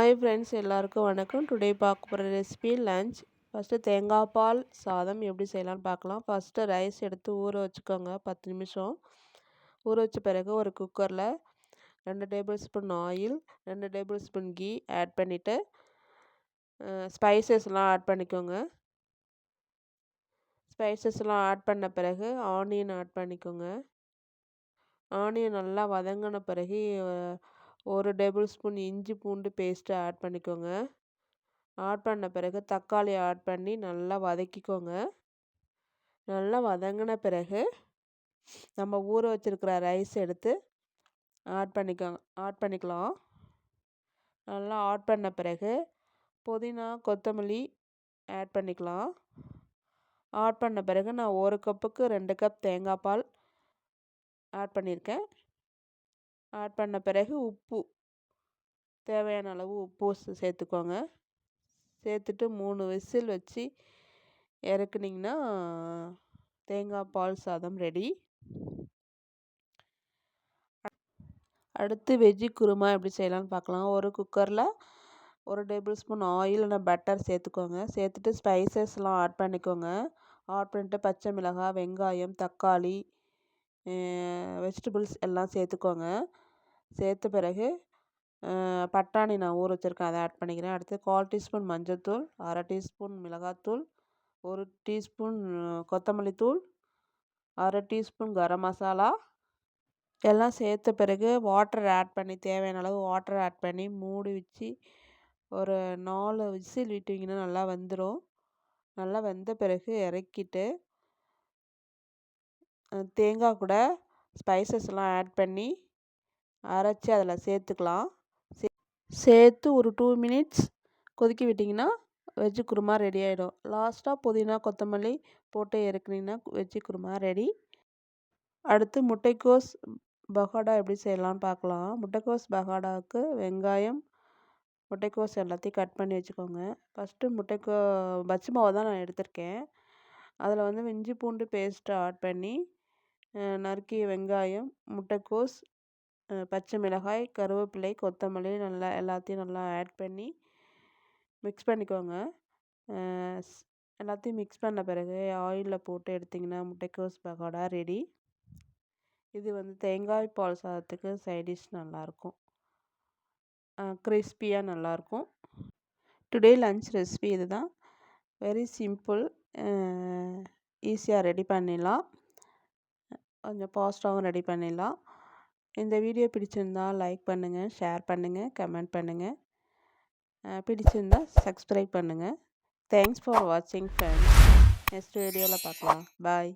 Hi friends, எல்லாருக்கும் வணக்கம். Today பார்க்க போகிற ரெசிபி லஞ்ச். ஃபஸ்ட்டு தேங்காய் பால் சாதம் எப்படி செய்யலாம்னு பார்க்கலாம். ஃபஸ்ட்டு ரைஸ் எடுத்து ஊற வச்சுக்கோங்க 10 நிமிஷம். ஊற வச்ச பிறகு ஒரு குக்கரில் 2 tablespoon oil, 2 tablespoon ghee add பண்ணிவிட்டு ஸ்பைசஸ்லாம் ஆட் பண்ணிக்கோங்க. ஸ்பைசஸ்லாம் ஆட் பண்ண பிறகு ஆனியன் ஆட் பண்ணிக்கோங்க. ஆனியன் நல்லா வதங்கின பிறகு 1 டேபிள் ஸ்பூன் இஞ்சி பூண்டு பேஸ்ட்டு ஆட் பண்ணிக்கோங்க. ஆட் பண்ண பிறகு தக்காளி ஆட் பண்ணி நல்லா வதக்கிக்கோங்க. நல்லா வதங்கின பிறகு நம்ம ஊற வச்சுருக்கிற ரைஸ் எடுத்து ஆட் பண்ணிக்கலாம். நல்லா ஆட் பண்ண பிறகு புதினா கொத்தமல்லி ஆட் பண்ணிக்கலாம். ஆட் பண்ண பிறகு நான் 1 கப்புக்கு 2 கப் தேங்காய் பால் ஆட் பண்ணியிருக்கேன். ஆட் பண்ண பிறகு உப்பு, தேவையான அளவு உப்பு சேர்த்துக்கோங்க. சேர்த்துட்டு 3 விசில் வச்சு இறக்குனிங்கன்னா தேங்காய் பால் சாதம் ரெடி. அடுத்து வெஜ்ஜி குருமா எப்படி செய்யலாம்னு பார்க்கலாம். ஒரு குக்கரில் 1 டேபிள் ஸ்பூன் ஆயில் இல்லைனா பட்டர் சேர்த்துக்கோங்க. சேர்த்துட்டு ஸ்பைசஸ்லாம் ஆட் பண்ணிக்கோங்க. ஆட் பண்ணிட்டு பச்சை மிளகாய், வெங்காயம், தக்காளி, வெஜிடபிள்ஸ் எல்லாம் சேர்த்துக்கோங்க. சேர்த்த பிறகு பட்டாணி நான் ஊற வச்சுருக்கேன், அதை ஆட் பண்ணிக்கிறேன். அடுத்து 1/4 டீஸ்பூன் மஞ்சள்தூள், 1/2 டீஸ்பூன் மிளகாத்தூள், 1 டீஸ்பூன் கொத்தமல்லி தூள், 1/2 டீஸ்பூன் கரம் மசாலா எல்லாம் சேர்த்த பிறகு வாட்டர் ஆட் பண்ணி தேவையான அளவு வாட்டர் ஆட் பண்ணி மூடி வச்சு ஒரு 4 விசில் விட்டிங்கன்னா நல்லா வெந்துடும். நல்லா வெந்த பிறகு இறக்கிட்டு தேங்காய் கூட ஸ்பைசஸ்லாம் ஆட் பண்ணி அரைச்சி அதில் சேர்த்துக்கலாம். சேர்த்து ஒரு 2 மினிட்ஸ் கொதிக்க விட்டிங்கன்னா வெஜ்ஜு குருமா ரெடி ஆகிடும். லாஸ்ட்டாக புதினா கொத்தமல்லி போட்டு இறக்குனிங்கன்னா வெஜ்ஜு குருமா ரெடி. அடுத்து முட்டைக்கோஸ் பகோடா எப்படி செய்யலாம்னு பார்க்கலாம். முட்டைக்கோஸ் பகோடாவுக்கு வெங்காயம், முட்டைக்கோஸ் எல்லாத்தையும் கட் பண்ணி வச்சுக்கோங்க. ஃபஸ்ட்டு பச்சை மாவு தான் நான் எடுத்திருக்கேன். அதில் வந்து இஞ்சி பூண்டு பேஸ்ட்டை ஆட் பண்ணி நறுக்கிய வெங்காயம், முட்டைக்கோஸ், பச்சை மிளகாய், கருவேப்பிலை, கொத்தமல்லி நல்லா எல்லாத்தையும் நல்லா ஆட் பண்ணி மிக்ஸ் பண்ணிக்கோங்க. எல்லாத்தையும் மிக்ஸ் பண்ண பிறகு ஆயிலில் போட்டு எடுத்திங்கன்னா முட்டைக்கோஸ் பகோடா ரெடி. இது வந்து தேங்காய் பால் சாதத்துக்கு சைடிஷ் நல்லாயிருக்கும், கிறிஸ்பியாக நல்லாயிருக்கும். டுடே லன்ச் ரெசிபி இது தான். வெரி சிம்பிள், ஈஸியாக ரெடி பண்ணிடலாம், கொஞ்சம் ஃபாஸ்ட்டாகவும் ரெடி பண்ணிடலாம். இந்த வீடியோ பிடிச்சிருந்தால் லைக் பண்ணுங்கள், ஷேர் பண்ணுங்கள், கமெண்ட் பண்ணுங்கள். பிடிச்சிருந்தால் சப்ஸ்கிரைப் பண்ணுங்கள். தேங்க்ஸ் ஃபார் வாட்சிங் ஃப்ரெண்ட்ஸ். நெக்ஸ்ட் வீடியோவில் பார்க்கலாம். பாய்.